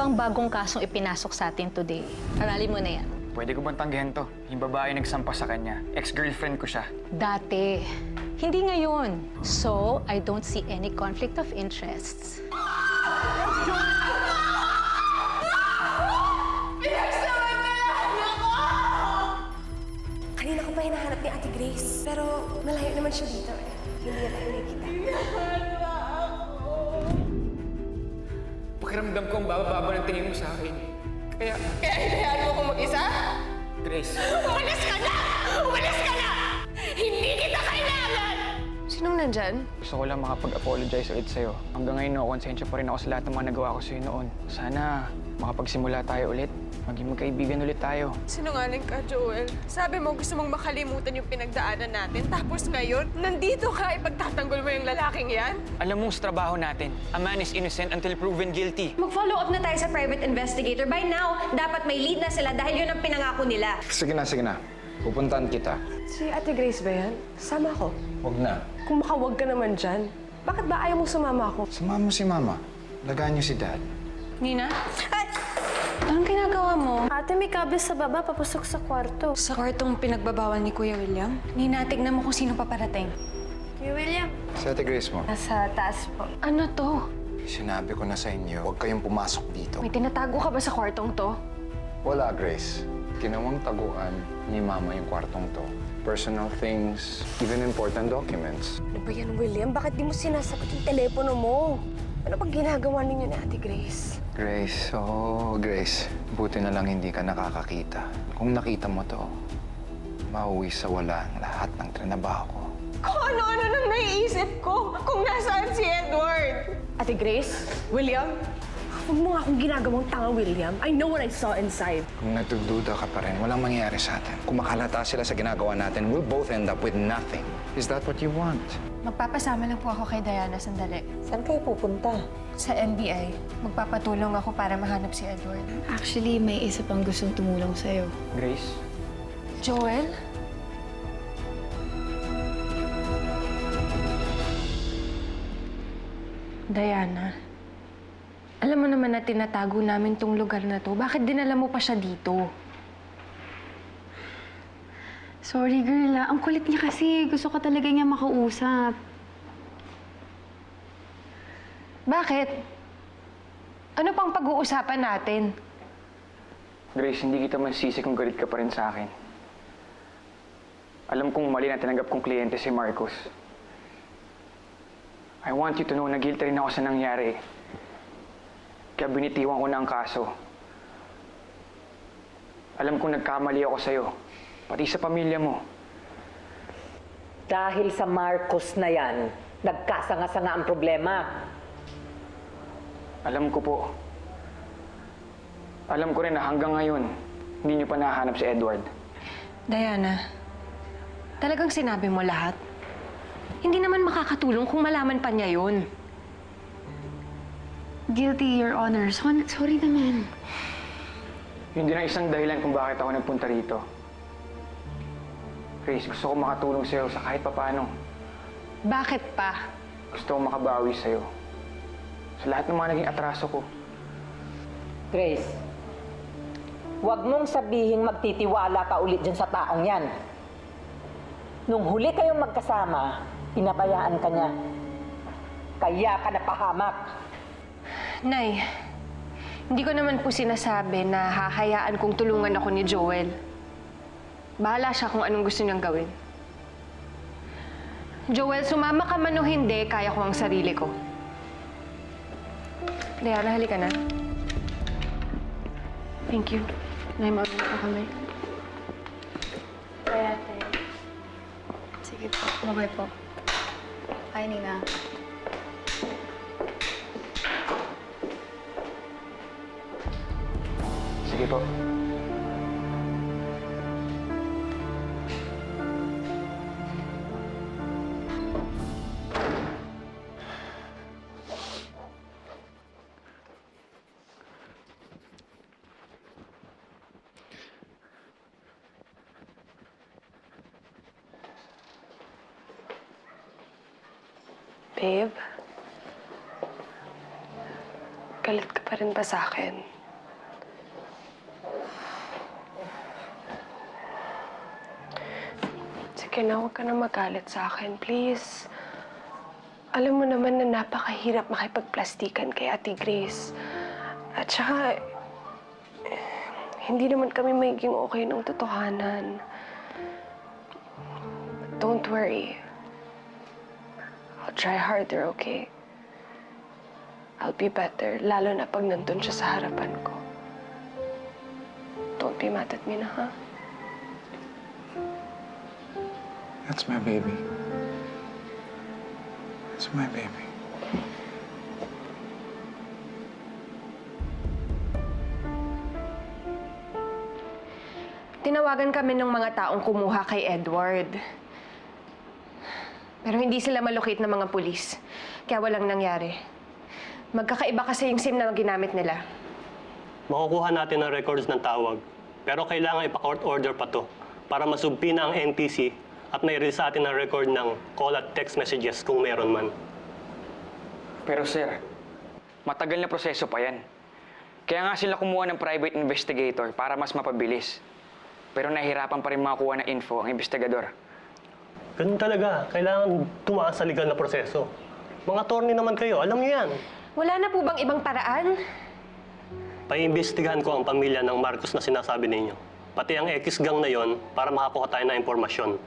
bang bagong kasong ipinasok sa atin today? Aralin mo na yan. Pwede ko bang tanggihan to? Yung babae nagsampa sa kanya. Ex-girlfriend ko siya. Dati. Hindi ngayon. So, I don't see any conflict of interests. Kanina ko pa hinahanap ni Ate Grace. Pero malayo naman siya dito eh. Hindi na tayo nakikita. Pakiramdam ko ang baba-baba ng tingin mo sa akin. Kaya hinayaan mo akong mag-isa? Grace. Umalis ka na! Umalis ka na! Hindi kita kailangan! Sinong nandyan? Gusto ko lang makapag-apologize ulit sa'yo. Hanggang ngayon, konsensya pa rin ako sa lahat ng mga nagawa ko sa'yo noon. Sana makapagsimula tayo ulit. Maging magkaibigan ulit tayo. Sinungaling ka, Joel. Sabi mo gusto mong makalimutan yung pinagdaanan natin. Tapos ngayon, nandito ka, ipagtatanggol mo yung lalaking yan? Alam mo sa trabaho natin, a man is innocent until proven guilty. Mag-follow up na tayo sa private investigator. By now, dapat may lead na sila dahil yun ang pinangako nila. Sige na, sige na. Pupuntahan kita. Si Ate Grace ba yan? Sama ko. Huwag na. Kung makawag ka naman dyan, bakit ba ayaw mo sumama ako? Samahan mo si Mama. Lagaan niyo si Dad. Nina? Anong ginagawa mo? Ate, may kable sa baba, papasok sa kwarto. Sa kwartong pinagbabawal ni Kuya William? Nina, tignan mo kung sino paparating. Kuya William. Si Ate Grace mo. Nasa taas po. Ano to? Sinabi ko na sa inyo, huwag kayong pumasok dito. May tinatago ka ba sa kwartong to? Wala, Grace. Ginawang taguan ni Mama yung kwartong to. Personal things, even important documents. Ano ba yan, William? Bakit di mo sinasagot yung telepono mo? Ano pag ginagawa ninyo ni Ate Grace? Grace, Grace. Buti na lang hindi ka nakakakita. Kung nakita mo to, mauwi sa wala ang lahat ng trinabaho ko. Kung ano-ano nang naiisip ko kung nasaan si Edward. Ate Grace? William? Huwag mo nga akong ginagawang tanga, William. I know what I saw inside. Kung nagdududa ka pa rin, walang mangyayari sa atin. Kung makalata sila sa ginagawa natin, we'll both end up with nothing. Is that what you want? Magpapasama lang po ako kay Diana sandali. Saan kayo pupunta? Sa NBI. Magpapatulong ako para mahanap si Edward. Actually, may isa pang gustong tumulong sa'yo. Grace, Joel? Diana, alam mo naman na tinatago namin tong lugar na to. Bakit dinala mo pa siya dito? Sorry, girl. Ang kulit niya kasi. Gusto ka talaga niya makausap. Bakit? Ano pang pag-uusapan natin? Grace, hindi kita masisi kung galit ka pa rin sa akin. Alam kong mali na tinanggap kong kliyente si Marcos. I want you to know na guilty rin ako sa nangyari. Kaya binitiwan ko na ang kaso. Alam kong nagkamali ako sa'yo, pati sa pamilya mo. Dahil sa Marcos na yan, nagkasanga-sanga ang problema. Alam ko po. Alam ko rin na hanggang ngayon, hindi niyo pa nahanap si Edward. Diana, talagang sinabi mo lahat? Hindi naman makakatulong kung malaman pa niya yun. Guilty, Your Honor. Sorry naman. Yun din ang isang dahilan kung bakit ako nagpunta rito. Grace, gusto ko makatulong sa'yo sa kahit papaano. Bakit pa? Gusto ko makabawi sa'yo. Sa lahat ng mga naging atraso ko. Grace, huwag mong sabihing magtitiwala ka ulit dyan sa taong yan. Nung huli kayong magkasama, pinabayaan ka niya. Kaya ka napahamak. Nay, hindi ko naman po sinasabi na hahayaan kong tulungan ako ni Joel. Bahala siya kung anong gusto niyang gawin. Joel, sumama ka man o hindi, kaya ko ang sarili ko. Diana, halika na. Thank you. Nay, mauna na kami. Kaya, ate. Sige po. Mabay po. Hi, Nina. Sige po. Babe, galit ka pa rin ba sa akin? ka na. Huwag ka na magalit sa akin, please. Alam mo naman na napakahirap makipagplastikan kay Ate Grace. At saka, hindi naman kami magiging okay ng totohanan. Don't worry. I'll try harder, okay? I'll be better, lalo na pag nandun siya sa harapan ko. Don't be mad at me na, ha? That's my baby. That's my baby. Tinawagan kami ng mga taong kumuha kay Edward. Pero hindi sila malocate ng mga pulis. Kaya walang nangyari. Magkakaiba kasi yung SIM na ginamit nila. Makukuha natin ang records ng tawag. Pero kailangan ipa-court order pa to para masumpina ang NTC at may release sa atin ang record ng call at text messages kung meron man. Pero sir, matagal na proseso pa yan. Kaya nga sila kumuha ng private investigator para mas mapabilis. Pero nahihirapan pa rin makakuha ng info ang investigador. Ganun talaga. Kailangan tumaas sa legal na proseso. Mga attorney naman kayo, alam niyo yan. Wala na po bang ibang paraan? Paiimbestigahan ko ang pamilya ng Marcos na sinasabi ninyo. Pati ang X-gang na yon para makakuha tayo ng impormasyon.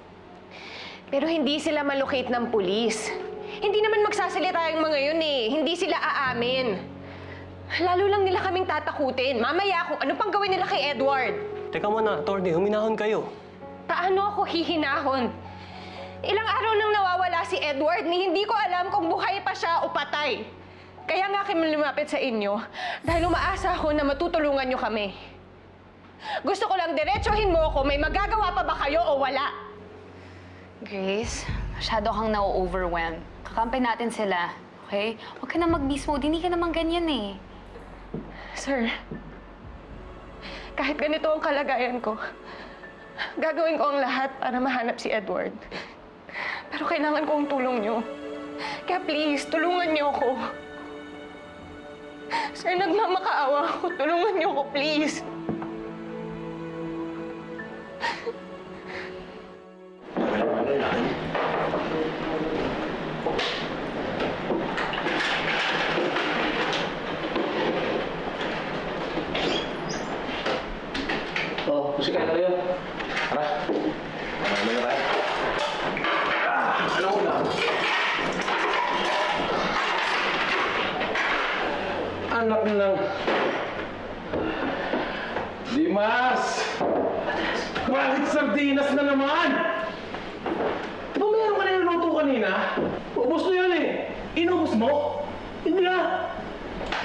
Pero hindi sila malocate ng pulis. Hindi naman magsasalita yung mga yun eh. Hindi sila aamin. Lalo lang nila kaming tatakutin. Mamaya kung ano pang gawin nila kay Edward. Teka muna, attorney, huminahon kayo. Paano ako hihinahon? Ilang araw nang nawawala si Edward ni hindi ko alam kung buhay pa siya o patay. Kaya nga kami lumapit sa inyo dahil umaasa ako na matutulungan niyo kami. Gusto ko lang diretsohin mo ako, may magagawa pa ba kayo o wala? Grace, masyado kang na-overwhelm. Kakampay natin sila, okay? Huwag ka na mag-beast mode, hindi ka naman ganyan eh. Sir, kahit ganito ang kalagayan ko, gagawin ko ang lahat para mahanap si Edward. Pero kailangan ko ang tulong niyo. Kaya please, tulungan niyo ako. Sir, nagmamakaawa ako. Tulungan niyo ako, please. Oh, musika na kayo. Tara. Ano na tayo? Ano una? Anak ng... Dimas! Bakit sardinas na naman? Di ba meron ka na niluto kanina? Ubus na yan eh. Inubos mo? Hindi na.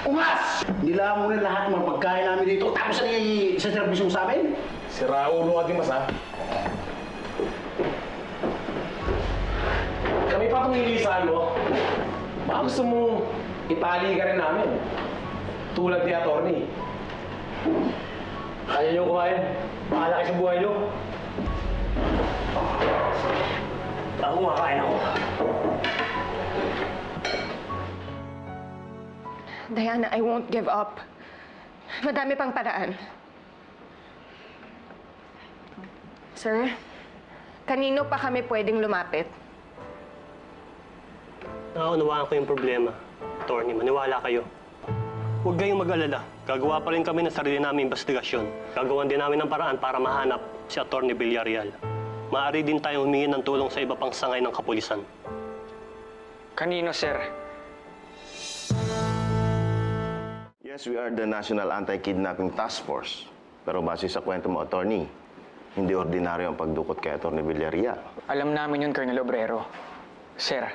Umas! Nila mo rin lahat ng mga pagkain namin dito. Tapos ano yung isa-service mo sa amin? Sira ulo ka, Dimas, ha? Kami pa itong ilisahan mo. Baka gusto mo itali ka rin namin. Tulad ni attorney. Kaya niyo kumain. Makalaki sa buhay niyo. Ako kumakain ako. Diana, I won't give up. Madami pang paraan. Sir, kanino pa kami pwedeng lumapit? Naunawaan ko yung problema. Attorney, maniwala kayo. Huwag kayong mag-alala. Gagawa pa rin kami ng sarili namin investigasyon. Gagawan din namin ng paraan para mahanap si Attorney Villarreal. Maaari din tayong humingi ng tulong sa iba pang sangay ng kapulisan. Kanino, sir? Yes, we are the National Anti-Kidnapping Task Force. Pero base sa kwento mo, attorney, hindi ordinaryo ang pagdukot kay Attorney Villarreal. Alam namin yun, Colonel Obrero. Sir,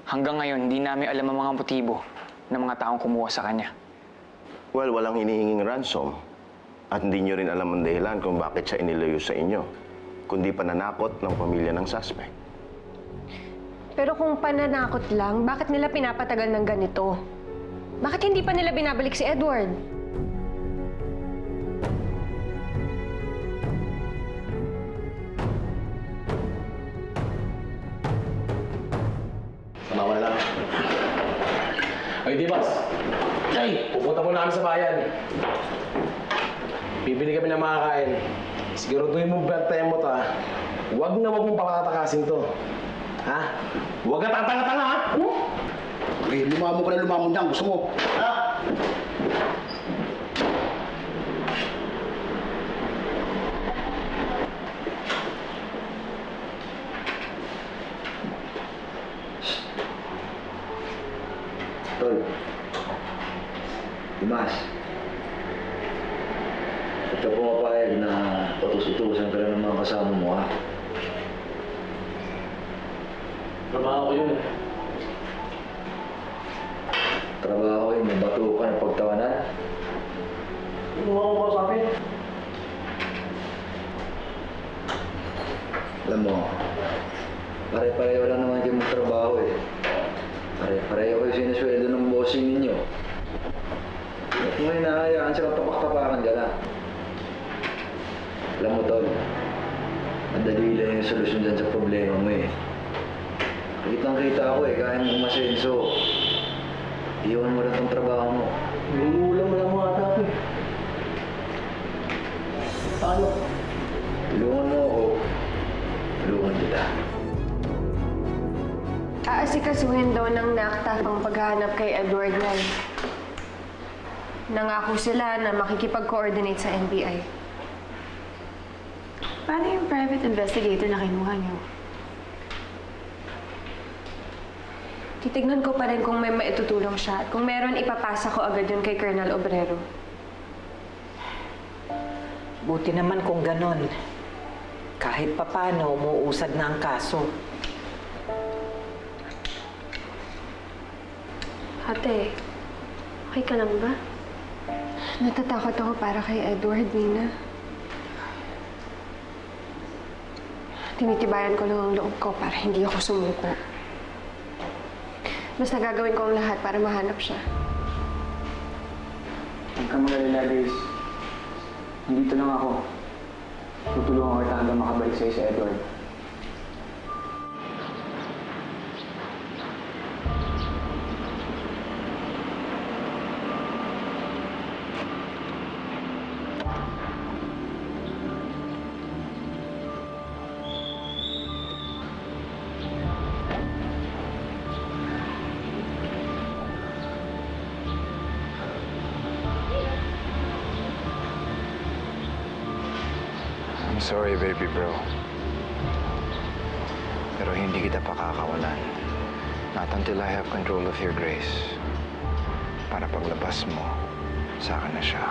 hanggang ngayon, hindi namin alam ang mga motibo ng mga taong kumuha sa kanya. Well, walang hinihinging ransom. At hindi nyo rin alam ang dahilan kung bakit siya inilayo sa inyo, kundi pananakot ng pamilya ng suspect. Pero kung pananakot lang, bakit nila pinapatagal ng ganito? Bakit hindi pa nila binabalik si Edward? Sama mo na lang. Ay, Dimas. Ay, pupunta mo namin sa bayan. Bibili kami ng makakain. Siguraduhin mo bantayan mo to, ha? Huwag mong pakatakasin to. Ha? Huwag ka tatanga-tanga, ha? Eh, lumamon ka na lumamon dyan. Gusto mo? Ha? Tol. Dimas. At ka pumapayag na patus-utusan ka lang ng mga kasama mo, ha? Trabaho ko yun, eh. Trabaho ko yun, may batukan ng pagtawanan. Ano mo ako sabi? Alam mo, pare-pareho lang naman kayo magtrabaho, eh. Pare-pareho kayo sinasweldo ng bossing ninyo. At mo hinahayaan sila tapak-tapakan ka lang. Alam mo, Tol, madali lang yung solusyon dyan sa problema mo, eh. Kitang-kita ako, eh, kaya mo umasenso. Iwan mo lang tong trabaho mo. Minuulam mo lang mga anak, eh. Paano? Tulungan mo ako. Tulungan kita. Aasikasuhin daw ng NACTAF ang paghahanap kay Edward Yan. Nangako sila na makikipag-coordinate sa NBI. Paano yung private investigator na kinuha niyo? Titignan ko pa rin kung may maitutulong siya at kung meron ipapasa ko agad yun kay Colonel Obrero. Buti naman kung ganon. Kahit papano, umuusad na ang kaso. Ate, okay ka lang ba? Natatakot ako para kay Edward, Nina. Tinitibayan ko lang ang loob ko para hindi ako sumuko. Basta gagawin ko ang lahat para mahanap siya. Huwag ka mag-alala, Grace. Nandito lang ako. Tutulungan kita hanggang makabalik sa'yo si Edward. I'm sorry, baby bro. Pero hindi kita pakakawalan. Not until I have control of your Grace. Para paglabas mo, sa akin na siya.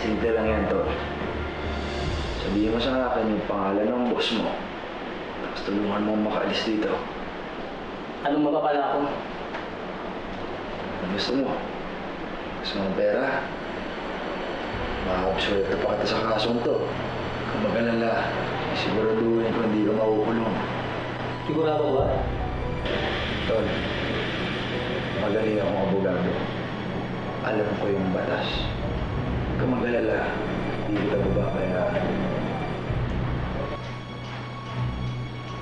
Simple lang yan, Tol. Sabihin mo sa akin yung pangalan ng boss mo. Tapos tulungan mo makaalis dito. Anong mapapala ako? Ang gusto mo? Gusto mo ng pera? Makakapswelto pa kita sa kasong to. Kung mag-alala, siguraduhin ko hindi ka makukulong. Sigurado ba? Tol, magaling akong abogado. Alam ko yung batas. Kung mag-alala, hindi kita babakayaan.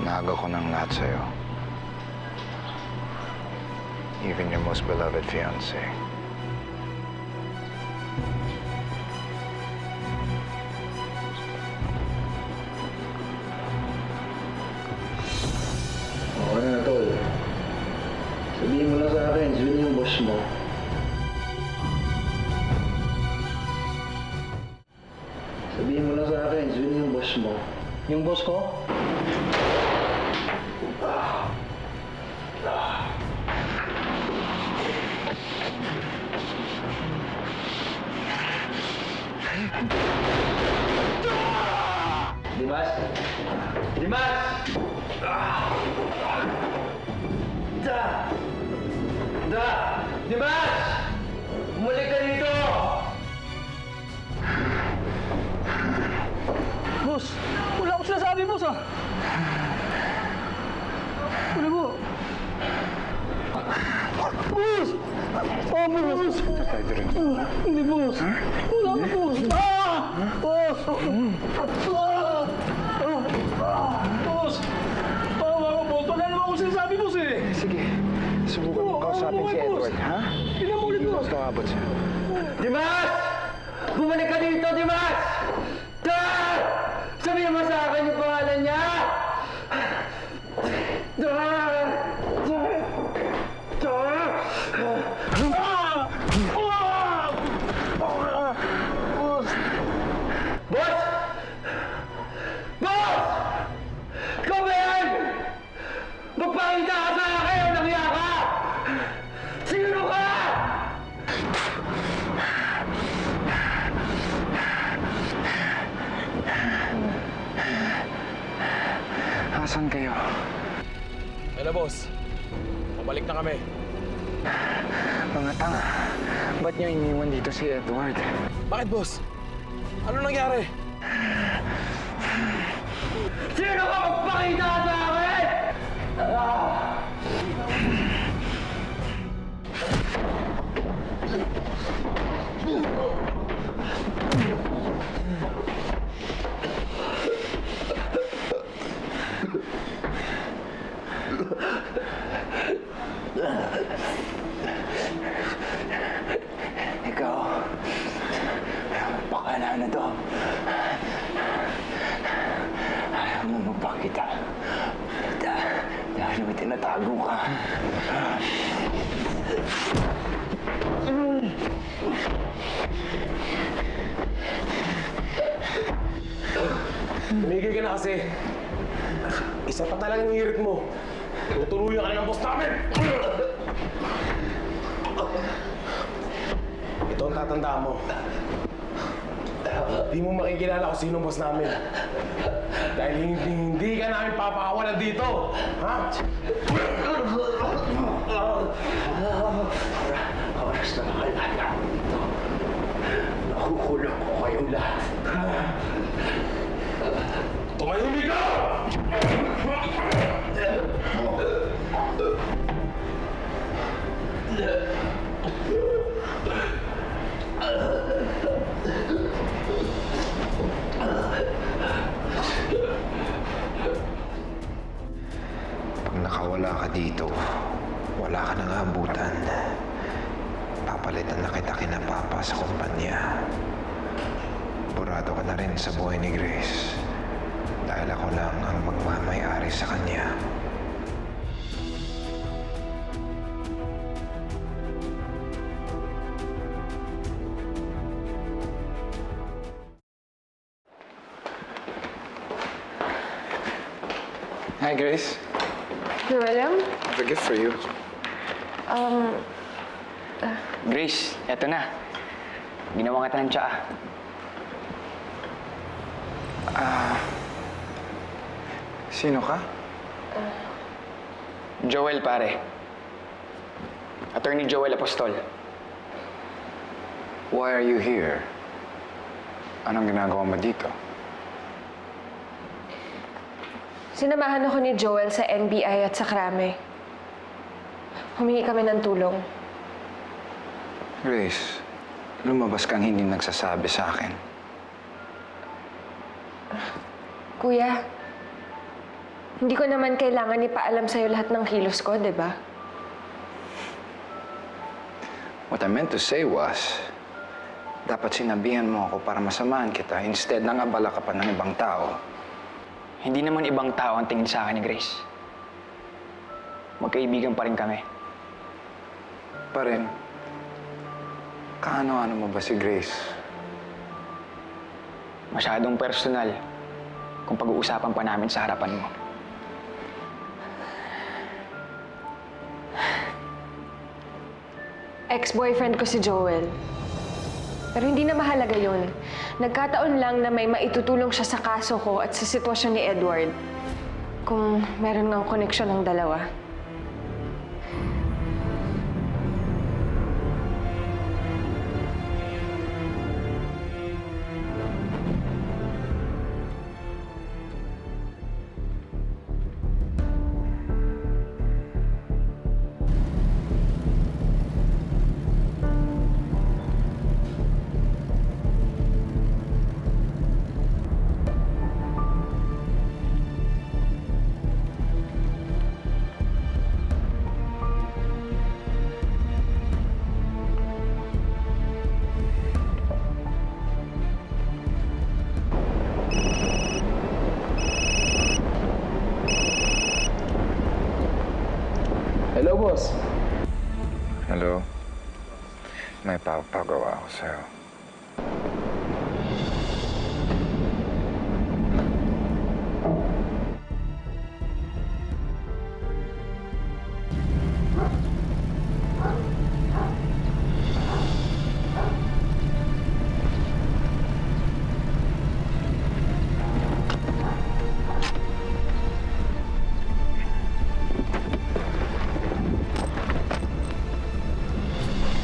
Naagaw ko ng lahat sa'yo. Even your most beloved fiancé. Okay na, Tol. Sabihin mo lang sa akin, sino yung boss mo? Sabihin mo lang sa akin, sino yung boss mo? Yung boss ko? Dimas? Dimas! Dimas! Bumalik ka dito! Boss! Wala akong sinasabi, boss, ah! Ano mo? Boss! Oh, boss! Hindi, boss! Wala ka, boss! Ah! Boss! Ah! Boss! Tawa ka, boss! Wala naman akong sinasabi, boss, eh! Sige, subukan mo kausapin si Edward, ha? Hindi na mo ulit, boss! Basta abot siya. Dimas! Bumalik ka dito, Dimas! Dad! Sabihin mo sa akin yung pangalan niya! Dad! Boss! Boss! Ikaw ba yan? Magpakita ka sa akin o nangya ka? Sino ka? Asan kayo? Hello, boss. Pabalik na kami. Mga tanga, ba't niyo iniwan dito si Edward? Bakit, boss? Ano nangyari? Sino ka magpakita ka sa akin? Ikaw, pakala na to. Ayaw mo magpakita. Dahil may tinatago ka. Tumigil ka na kasi. Isa pa talagang hirit mo. Tutuluyan ka na ng boss namin! Ito ang tatandaan mo. Di mo makikilala kung sino ang boss namin. Dahil hindi ka namin papakawalan dito. Ha? Oras na nakalala dito. Nakukulong ko kayong lahat. Tumahimik ka! Pag nakawala ka dito, wala ka nang abutan. Papalitan na kita kina Papa sa kumpanya. Burado ka na rin sa buhay ni Grace. Dahil ako lang ang magmamay-ari sa kanya. Hi, Grace. William? I have a gift for you. Grace, eto na. Ginawa kita ng tsaa. Sino ka? Joel, pare. Attorney Joel Apostol. Why are you here? Anong ginagawa mo dito? Sinamahan ako ni Joel sa NBI at sa Krame. Humingi kami ng tulong. Grace, lumabas kang hindi nagsasabi sa akin. Kuya, hindi ko naman kailangan ipaalam sa'yo lahat ng kilos ko, di ba? What I meant to say was, dapat sinabihan mo ako para masamahan kita instead nang abala ka pa ng ibang tao. Hindi naman ibang tao ang tingin sa akin ni Grace. Magkaibigan pa rin kami. Pa rin, kaano-ano mo ba si Grace? Masyadong personal kung pag-uusapan pa namin sa harapan mo. Ex-boyfriend ko si Joel. Pero hindi na mahalaga yun. Nagkataon lang na may maitutulong siya sa kaso ko at sa sitwasyon ni Edward. Kung meron ng koneksyon ng dalawa. pinapapagawa ko sa'yo.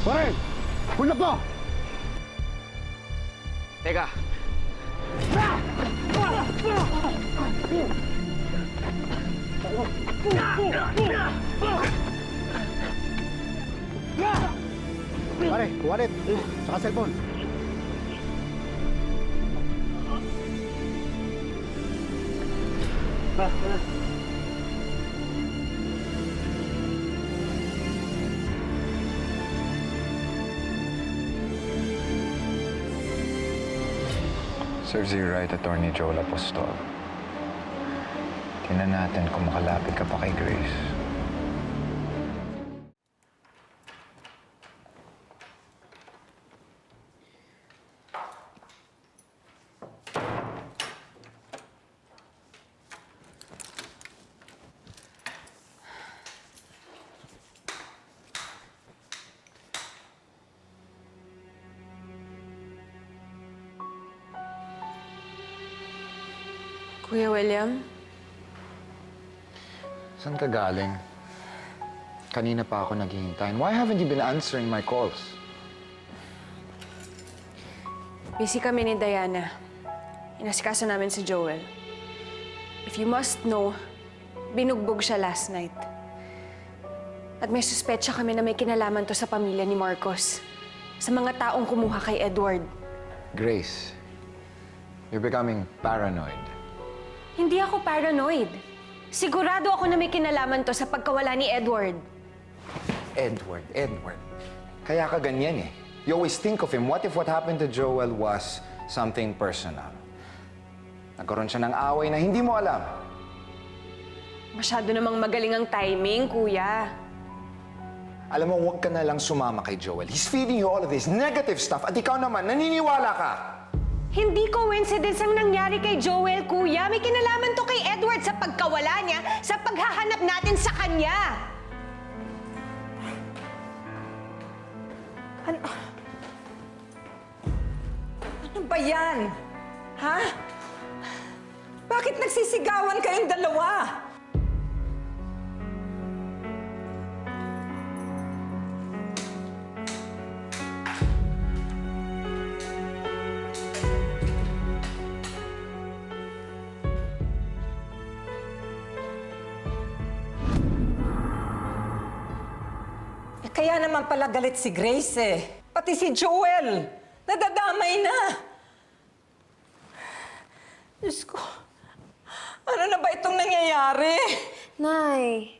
Pare! Hulap mo! Teka, Pare, wallet. Saka cellphone. Serves you right, Attorney Joel Apostol. Tingnan natin kung makalapit ka pa kay Grace. Kuya William, Saan ka galing? Kanina pa ako naghihintay. Why haven't you been answering my calls? busy kami ni Diana. Inasikaso namin si Joel. If you must know, binugbog siya last night. At may suspetsa kami na may kinalaman to sa pamilya ni Marcos. Sa mga taong kumuha kay Edward. Grace, you're becoming paranoid. Hindi ako paranoid. Sigurado ako na may kinalaman to sa pagkawala ni Edward. Edward. Kaya ka ganyan eh. You always think of him. What if what happened to Joel was something personal? Nagkaroon siya ng away na hindi mo alam. Masyado namang magaling ang timing, kuya. Alam mo, huwag ka na lang sumama kay Joel. He's feeding you all of this negative stuff at ikaw naman, naniniwala ka. Hindi coincidence ang nangyari kay Joel, kuya. May kinalaman to kay Edward sa pagkawala niya, sa paghahanap natin sa kanya. Ano ba yan? Ha? Bakit nagsisigawan kayong dalawa? Kaya naman pala galit si Grace eh. Pati si Joel. Nadadamay na. Diyos ko. Ano na ba itong nangyayari? Nay,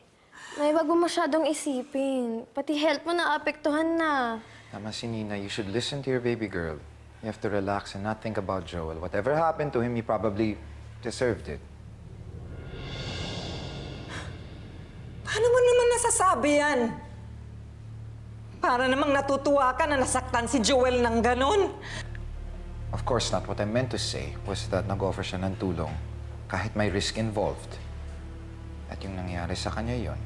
wag mo masyadong isipin. Pati health mo naapektuhan na. Tama si Nina, you should listen to your baby girl. You have to relax and not think about Joel. Whatever happened to him, he probably deserved it. Paano mo naman nasasabi yan? Para namang natutuwa ka na nasaktan si Joel ng ganon. Of course not. What I meant to say was that nag-offer siya ng tulong kahit may risk involved. At yung nangyari sa kanya yon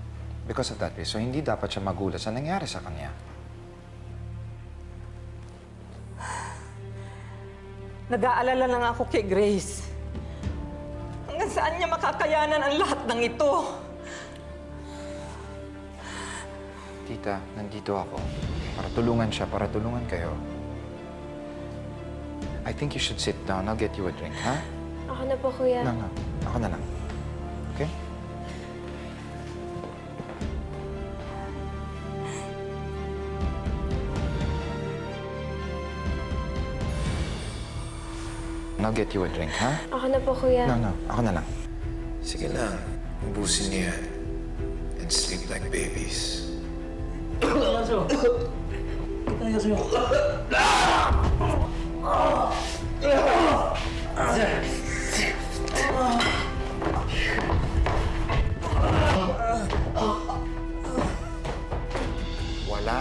because of that risk. So hindi dapat siya magulat sa nangyari sa kanya. Nag-aalala lang ako kay Grace. Hanggang saan niya makakayanan ang lahat ng ito? Tita, nandito ako. Para tulungan siya, para tulungan kayo. I think you should sit down. I'll get you a drink, ha? Ako na po, kuya. No. Ako na lang. Okay? I'll get you a drink, ha? Ako na po, kuya. No. Ako na lang. Sige lang, ubusin niya and sleep like babies. Wala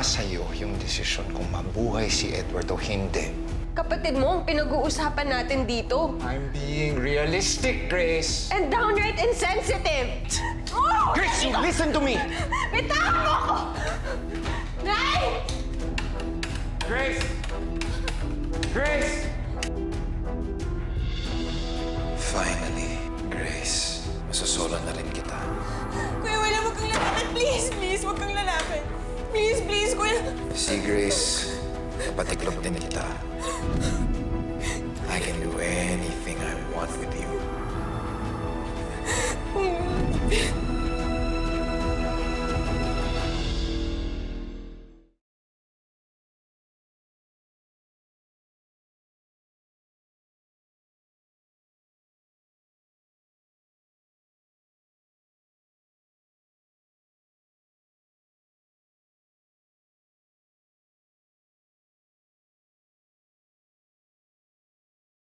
sa'yo yung desisyon kung mabuhay si Edward o hindi. Kapatid mo ang pinag-uusapan natin dito. I'm being realistic, Grace. And downright insensitive! Oh! Grace, you listen to me! Bitawan mo ako! Nay! Grace! Grace! Finally, Grace. Masasolo na rin kita. Kuya, wala, huwag kang lalapit. Please, please, huwag kang lalapit. Please, please, kuya. Si Grace, napatiklop din kita. I can do anything I want.